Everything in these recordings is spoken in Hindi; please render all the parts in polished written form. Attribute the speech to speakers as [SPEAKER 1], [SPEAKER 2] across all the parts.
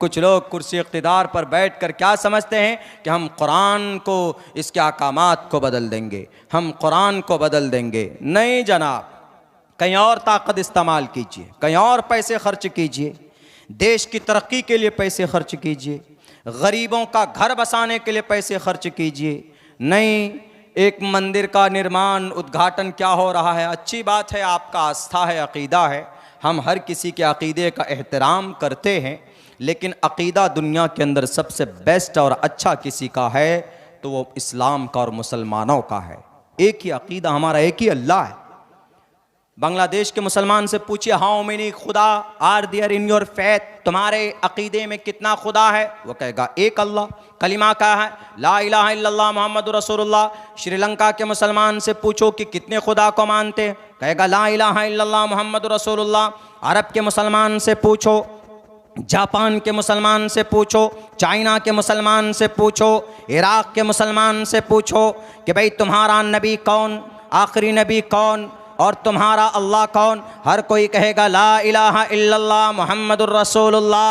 [SPEAKER 1] कुछ लोग कुर्सी इक़्तिदार पर बैठकर क्या समझते हैं कि हम कुरान को, इसके अहकामात को बदल देंगे, हम कुरान को बदल देंगे। नहीं जनाब, कहीं और ताकत इस्तेमाल कीजिए, कहीं और पैसे खर्च कीजिए, देश की तरक्की के लिए पैसे खर्च कीजिए, गरीबों का घर बसाने के लिए पैसे खर्च कीजिए। नहीं, एक मंदिर का निर्माण उद्घाटन क्या हो रहा है, अच्छी बात है, आपका आस्था है, अक़ीदा है, हम हर किसी के अक़ीदे का एहतराम करते हैं, लेकिन अक़ीदा दुनिया के अंदर सबसे बेस्ट और अच्छा किसी का है तो वो इस्लाम का और मुसलमानों का है। एक ही अक़ीदा हमारा, एक ही अल्लाह है। बांग्लादेश के मुसलमान से पूछिए, हाउ मेनी खुदा are there in your faith, तुम्हारे अक़ीदे में कितना खुदा है? वो कहेगा एक अल्लाह। कलिमा क्या है? ला इलाहा इल्लल्लाह मुहम्मदुर रसूलुल्लाह। श्रीलंका के मुसलमान से पूछो कि कितने खुदा को मानते हैं, कहेगा ला इलाहा इल्लल्लाह मुहम्मदुर रसूलुल्लाह। अरब के मुसलमान से पूछो, जापान के मुसलमान से पूछो, चाइना के मुसलमान से पूछो, इराक़ के मुसलमान से पूछो कि भाई तुम्हारा नबी कौन, आखिरी नबी कौन और तुम्हारा अल्लाह कौन? हर कोई कहेगा ला इलाहा इल्लल्लाह मुहम्मदुर रसूलुल्लाह।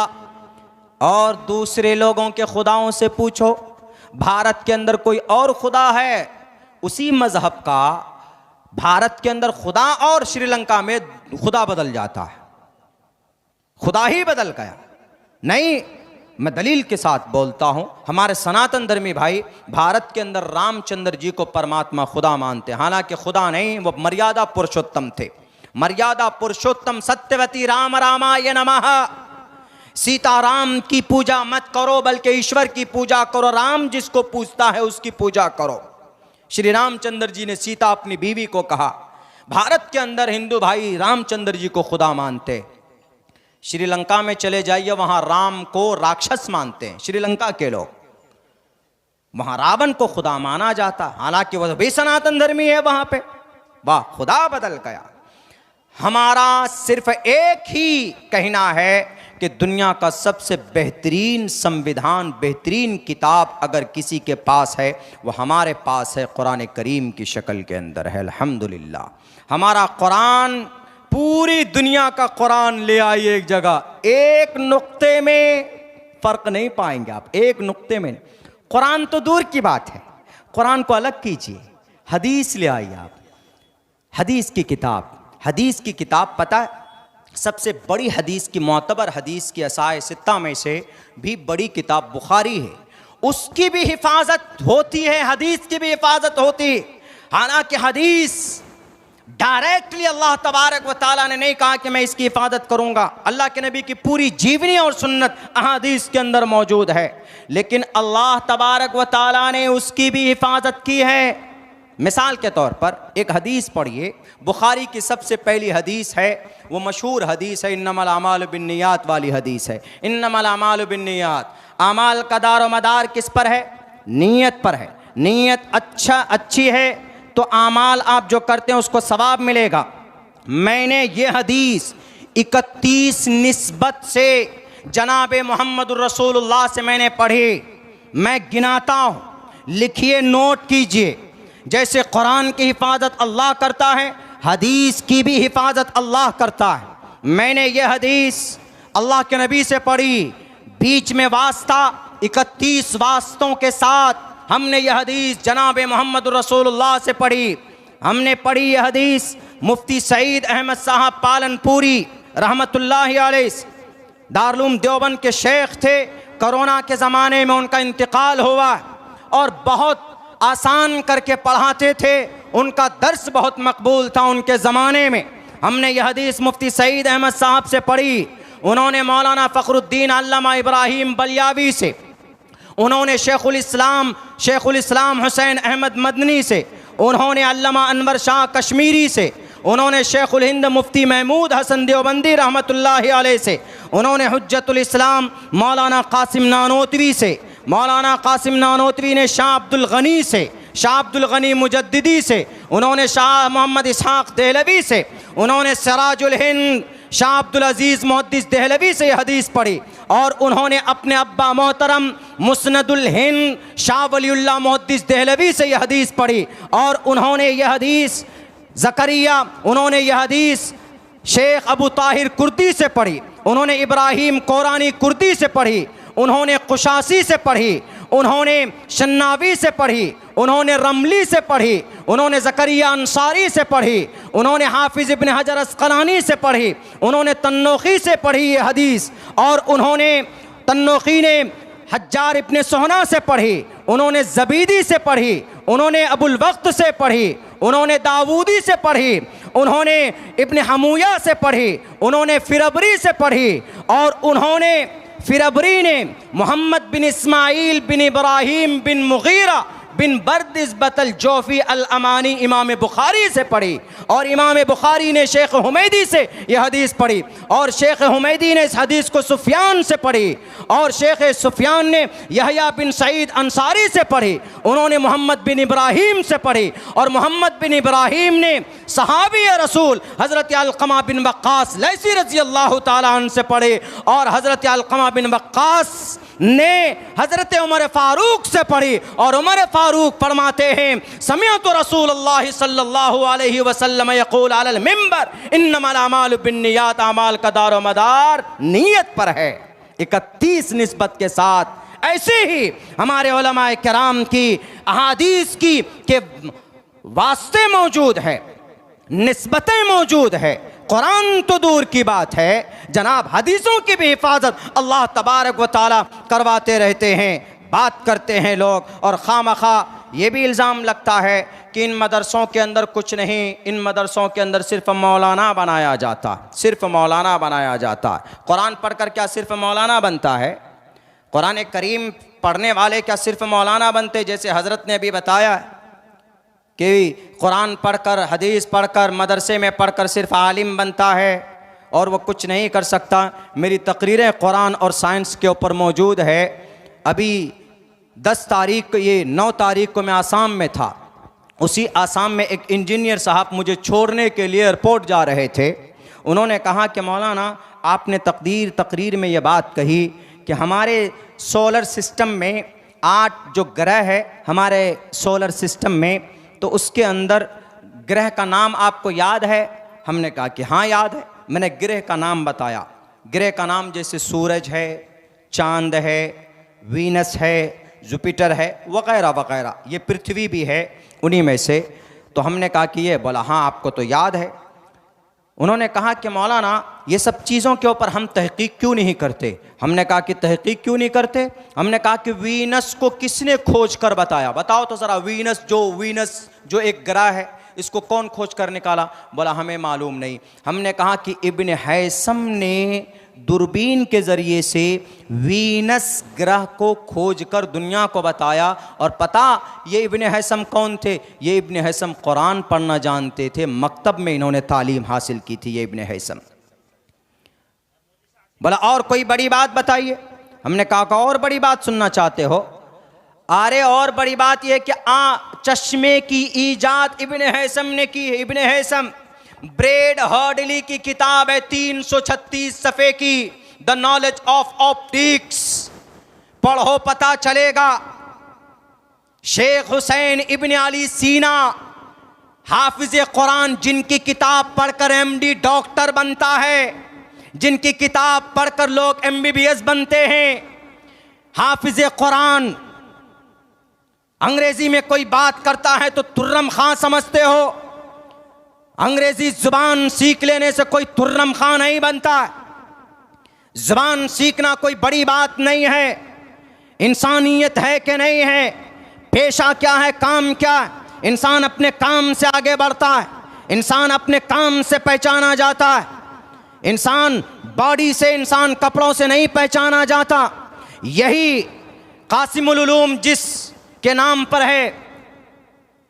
[SPEAKER 1] और दूसरे लोगों के खुदाओं से पूछो, भारत के अंदर कोई और खुदा है उसी मज़हब का, भारत के अंदर खुदा और श्रीलंका में खुदा बदल जाता है, खुदा ही बदल गया। नहीं, मैं दलील के साथ बोलता हूं, हमारे सनातन धर्मी भाई भारत के अंदर रामचंद्र जी को परमात्मा खुदा मानते हैं, हालांकि खुदा नहीं, वो मर्यादा पुरुषोत्तम थे। मर्यादा पुरुषोत्तम सत्यवती राम रामाय नमः। सीताराम की पूजा मत करो, बल्कि ईश्वर की पूजा करो। राम जिसको पूजता है उसकी पूजा करो। श्री रामचंद्र जी ने सीता अपनी बीवी को कहा। भारत के अंदर हिंदू भाई रामचंद्र जी को खुदा मानते, श्रीलंका में चले जाइए, वहां राम को राक्षस मानते हैं श्रीलंका के लोग, वहां रावण को खुदा माना जाता, हालांकि वह भी सनातन धर्मी है वहां पे। वाह, खुदा बदल गया। हमारा सिर्फ एक ही कहना है कि दुनिया का सबसे बेहतरीन संविधान, बेहतरीन किताब अगर किसी के पास है वो हमारे पास है, कुरान करीम की शक्ल के अंदर है। अल्हम्दुलिल्लाह, हमारा कुरान, पूरी दुनिया का कुरान ले आइए एक जगह, एक नुक्ते में फ़र्क नहीं पाएंगे आप, एक नुक्ते में। कुरान तो दूर की बात है, कुरान को अलग कीजिए, हदीस ले आइए आप, हदीस की किताब। हदीस की किताब पता है, सबसे बड़ी हदीस की, मोतबर हदीस की असाए सित्ता में से भी बड़ी किताब बुखारी है, उसकी भी हिफाजत होती है, हदीस की भी हिफाजत होती है। हालांकि हदीस डायरेक्टली अल्लाह तबारक व तआला ने नहीं कहा कि मैं इसकी हिफाजत करूंगा, अल्लाह के नबी की पूरी जीवनी और सुन्नत अहादीस के अंदर मौजूद है, लेकिन अल्लाह तबारक व तआला ने उसकी भी हिफाजत की है। मिसाल के तौर पर एक हदीस पढ़िए, बुखारी की सबसे पहली हदीस है, वो मशहूर हदीस है, इन्नमल अमालु बिन्नियात वाली हदीस है। इन्नमल अमालु बिन्नियात, अमाल का दारो मदार किस पर है? नीयत पर है। नीयत अच्छी है तो आमाल आप जो करते हैं उसको सवाब मिलेगा। मैंने ये हदीस 31 निस्बत से जनाब मुहम्मदुर रसूलुल्लाह से मैंने पढ़ी, मैं गिनाता हूँ, लिखिए, नोट कीजिए। जैसे कुरान की हिफाजत अल्लाह करता है, हदीस की भी हिफाजत अल्लाह करता है। मैंने ये हदीस अल्लाह के नबी से पढ़ी, बीच में वास्ता, 31 वास्तों के साथ हमने यह हदीस जनाब मोहम्मद रसूलुल्लाह से पढ़ी। हमने पढ़ी यह हदीस मुफ्ती सईद अहमद साहब पालनपुरी रहमतुल्लाहि अलैह, दारुल देवबंद के शेख थे। कोरोना के ज़माने में उनका इंतकाल हुआ और बहुत आसान करके पढ़ाते थे, उनका दर्स बहुत मकबूल था उनके ज़माने में। हमने यह हदीस मुफ्ती सईद अहमद साहब से पढ़ी। उन्होंने मौलाना फ़खरुद्दीन अल्लामा इब्राहिम बलियावी से, उन्होंने शेखुल इस्लाम हुसैन अहमद मदनी से, उन्होंने अल्लामा अनवर शाह कश्मीरी से, उन्होंने शेखुल हिंद मुफ्ती महमूद हसन देवबंदी रहमतुल्लाहि अलैह से, उन्होंने हुज्जतुल इस्लाम मौलाना कासिम नानोतवी से, मौलाना कासिम नानोतवी ने शाह अब्दुल गनी से, शाह अब्दुल गनी मुजद्दिदी से, उन्होंने शाह मोहम्मद इसहाक़ देहलवी से, उन्होंने सिराजुल हिंद शाह अब्दुल अजीज़ मुहद्दिस देहलवी से हदीस पढ़ी। और उन्होंने अपने अब्बा मोहतरम मुस्नदुल हिंद शाह वलीउल्लाह मुहद्दिस देहलवी से यह हदीस पढ़ी। और उन्होंने यह हदीस ज़करिया, उन्होंने यह हदीस शेख अबू ताहिर कुर्दी से पढ़ी। उन्होंने इब्राहिम कोरानी कुर्दी से पढ़ी, उन्होंने कुशासी से पढ़ी, उन्होंने शन्नावी से पढ़ी, उन्होंने रमली से पढ़ी, उन्होंने ज़करिया अंसारी से पढ़ी, उन्होंने हाफिज़ इब्न हजर अस्क़लानी से पढ़ी, उन्होंने तन्नोखी से पढ़ी ये हदीस, और उन्होंने तन्नोखी ने हज्जार इब्न सोहना से पढ़ी, उन्होंने ज़बीदी से पढ़ी, उन्होंने अबुल वक्त से पढ़ी, उन्होंने दाऊदी से पढ़ी, उन्होंने इब्न हमूया से पढ़ी, उन्होंने फिरबरी से पढ़ी, और उन्होंने फिरबरी ने मोहम्मद बिन इस्माइल बिन इब्राहिम बिन मुगीरा बिन बर्दिस बतल जोफ़ी अल अमानी इमाम बुखारी से पढ़ी, और इमाम बुखारी ने शेख हुमैदी से यह हदीस पढ़ी, और शेख हुमैदी ने इस हदीस को सुफियान से पढ़ी, और शेख सुफियान ने यहया बिन सईद अंसारी से पढ़ी, उन्होंने मोहम्मद बिन इब्राहिम से पढ़ी, और मोहम्मद बिन इब्राहिम ने सहाबी रसूल हज़रत अलक़मा बिन वक्कास लैसी रज़ी अल्लाह ताला अन्हु से पढ़े, और हज़रत अलक़मा बिन वक्कास ने हज़रत उमर फ़ारूक से पढ़ी, और उमर फ़ारूक फरमाते हैं समिअतु रसूलुल्लाह सल्लल्लाहु अलैहि वसल्लम यक़ूल अलल मिंबर इन्नमल अमालु बिन्नियात, अमाल का दारो मदार नीयत पर है। 31 निस्बत के साथ ऐसे ही हमारे उलमाए किराम की अहादीस की के वास्ते मौजूद है, निस्बतें मौजूद है। कुरान तो दूर की बात है जनाब, हदीसों की भी हिफाजत अल्लाह तबारक व तआला करवाते रहते हैं। बात करते हैं लोग, और खामखा ये भी इल्ज़ाम लगता है कि इन मदरसों के अंदर कुछ नहीं, इन मदरसों के अंदर सिर्फ मौलाना बनाया जाता, सिर्फ मौलाना बनाया जाता है। कुरान पढ़कर क्या सिर्फ मौलाना बनता है? कुरान करीम पढ़ने वाले क्या सिर्फ मौलाना बनते? जैसे हज़रत ने अभी बताया कि कुरान पढ़कर, हदीस पढ़कर, मदरसे में पढ़कर सिर्फ आलिम बनता है और वो कुछ नहीं कर सकता। मेरी तकरीरें कुरान और साइंस के ऊपर मौजूद है। अभी 10 तारीख को, ये 9 तारीख को मैं आसाम में था। उसी आसाम में एक इंजीनियर साहब मुझे छोड़ने के लिए एयरपोर्ट जा रहे थे। उन्होंने कहा कि मौलाना आपने तकरीर में ये बात कही कि हमारे सोलर सिस्टम में 8 जो ग्रह है हमारे सोलर सिस्टम में, तो उसके अंदर ग्रह का नाम आपको याद है? हमने कहा कि हाँ याद है। मैंने ग्रह का नाम बताया। ग्रह का नाम जैसे सूरज है, चांद है, वीनस है, जुपिटर है, वगैरह वगैरह, ये पृथ्वी भी है उन्हीं में से। तो हमने कहा कि ये, बोला हाँ आपको तो याद है। उन्होंने कहा कि मौलाना ये सब चीज़ों के ऊपर हम तहकीक क्यों नहीं करते? हमने कहा कि तहकीक क्यों नहीं करते? हमने कहा कि वीनस को किसने खोज कर बताया? बताओ तो ज़रा, वीनस जो एक ग्रह है इसको कौन खोज कर निकाला? बोला हमें मालूम नहीं। हमने कहा कि इब्न हैसम ने दूरबीन के ज़रिए से वीनस ग्रह को खोज कर दुनिया को बताया। और पता ये इब्न हैसम कौन थे? ये इब्न हैसम कुरान पढ़ना जानते थे, मकतब में इन्होंने तालीम हासिल की थी ये इब्न हैसम। बोला और कोई बड़ी बात बताइए। हमने कहा और बड़ी बात सुनना चाहते हो? अरे और बड़ी बात यह कि चश्मे की ईजाद इब्न हैसम ने की है। इब्न हैसम ब्रेड हर्डली की किताब है 336 सफ़े की, द नॉलेज ऑफ ऑप्टिक्स, पढ़ो पता चलेगा। शेख हुसैन इब्न अली सीना हाफिज कुरान, जिनकी किताब पढ़कर MD डॉक्टर बनता है, जिनकी किताब पढ़कर लोग MBBS बनते हैं, हाफिज कुरान। अंग्रेजी में कोई बात करता है तो तुर्रम खां समझते हो? अंग्रेजी जुबान सीख लेने से कोई तुर्रम खां नहीं बनता। जुबान सीखना कोई बड़ी बात नहीं है। इंसानियत है कि नहीं है, पेशा क्या है, काम क्या है, इंसान अपने काम से आगे बढ़ता है, इंसान अपने काम से पहचाना जाता है। इंसान बॉडी से, इंसान कपड़ों से नहीं पहचाना जाता। यही कासिमुल उलूम जिस के नाम पर है,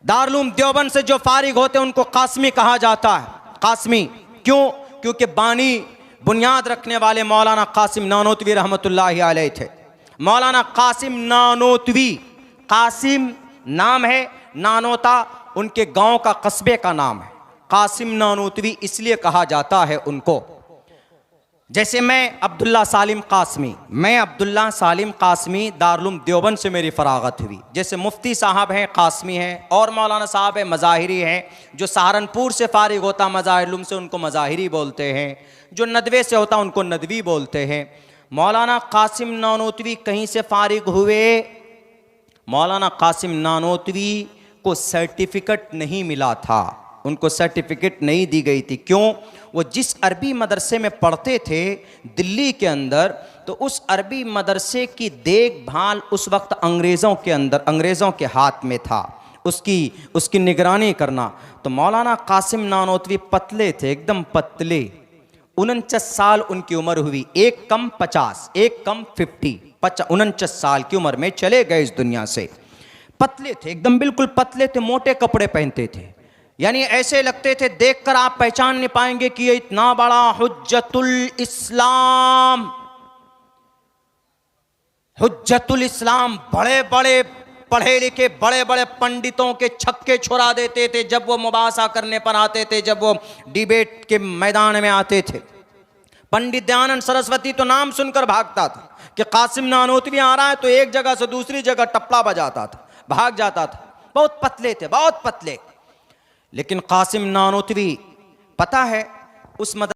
[SPEAKER 1] दारुल देवबंद से जो फारिग होते हैं उनको कासमी कहा जाता है। कासमी क्यों? क्योंकि बानी, बुनियाद रखने वाले मौलाना कासिम नानोतवी रहमतुल्लाहि अलैह थे। मौलाना कासिम नानोतवी, कासिम नाम है, नानोता उनके गांव का, कस्बे का नाम है। कासिम नानोतवी इसलिए कहा जाता है उनको। जैसे मैं अब्दुल्ला सालिम कासमी दारुल देवबंद से मेरी फरागत हुई। जैसे मुफ्ती साहब हैं कासमी हैं, और मौलाना साहब हैं मज़ाहिरी हैं, जो सहारनपुर से फारिग होता मज़ाहिर से उनको मज़ाहिरी बोलते हैं, जो नदवे से होता उनको नदवी बोलते हैं। मौलाना कासिम नानोतवी कहीं से फारिग हुए, मौलाना कासिम नानोतवी को सर्टिफिकेट नहीं मिला था, उनको सर्टिफिकेट नहीं दी गई थी। क्यों? वो जिस अरबी मदरसे में पढ़ते थे दिल्ली के अंदर, तो उस अरबी मदरसे की देखभाल उस वक्त अंग्रेज़ों के हाथ में था, उसकी निगरानी करना। तो मौलाना कासिम नानोतवी पतले थे, एकदम पतले। 49 साल उनकी उम्र हुई, एक कम 50, एक कम 50, 49 साल की उम्र में चले गए इस दुनिया से। पतले थे, एकदम बिल्कुल पतले थे, मोटे कपड़े पहनते थे, यानी ऐसे लगते थे देखकर आप पहचान नहीं पाएंगे कि ये इतना बड़ा हुज्जतुल इस्लाम, बड़े बड़े पढ़े लिखे बड़े बड़े पंडितों के छक्के छुड़ा देते थे जब वो मुबासा करने पर आते थे, जब वो डिबेट के मैदान में आते थे। पंडित दयानंद सरस्वती तो नाम सुनकर भागता था कि कासिम नानोतवी आ रहा है, तो एक जगह से दूसरी जगह टपला बजाता था, भाग जाता था। बहुत पतले थे, बहुत पतले। लेकिन कासिम नानोतवी, पता है उस